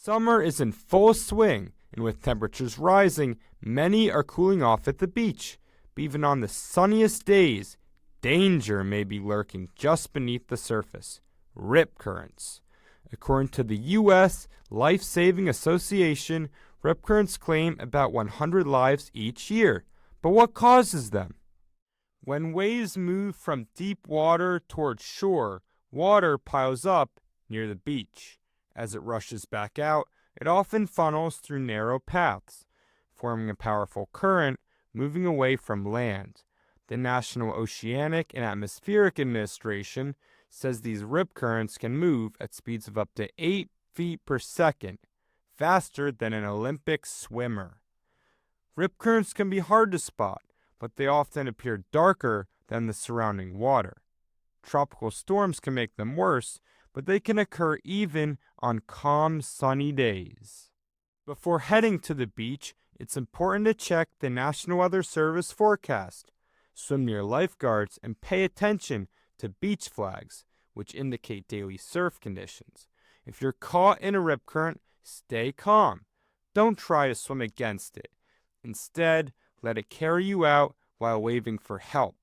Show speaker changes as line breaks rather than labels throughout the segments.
Summer is in full swing, and with temperatures rising, many are cooling off at the beach. But even on the sunniest days, danger may be lurking just beneath the surface: rip currents. According to the U.S. Life Saving Association, rip currents claim about 100 lives each year. But what causes them? When waves move from deep water towards shore, water piles up near the beach. As it rushes back out, it often funnels through narrow paths, forming a powerful current moving away from land. The National Oceanic and Atmospheric Administration says these rip currents can move at speeds of up to 8 feet per second, faster than an Olympic swimmer. Rip currents can be hard to spot, but they often appear darker than the surrounding water. Tropical storms can make them worse, but they can occur even on calm, sunny days. Before heading to the beach, it's important to check the National Weather Service forecast. Swim near lifeguards and pay attention to beach flags, which indicate daily surf conditions. If you're caught in a rip current, stay calm. Don't try to swim against it. Instead, let it carry you out while waving for help.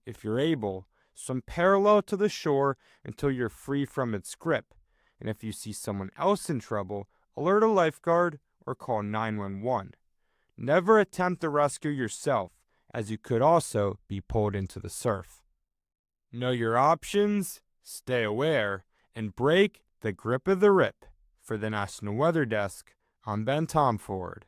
If you're able, swim parallel to the shore until you're free from its grip. And if you see someone else in trouble, alert a lifeguard or call 911. Never attempt to rescue yourself, as you could also be pulled into the surf. Know your options, stay aware, and break the grip of the rip. For the National Weather Desk, I'm Ben Tomfohrde.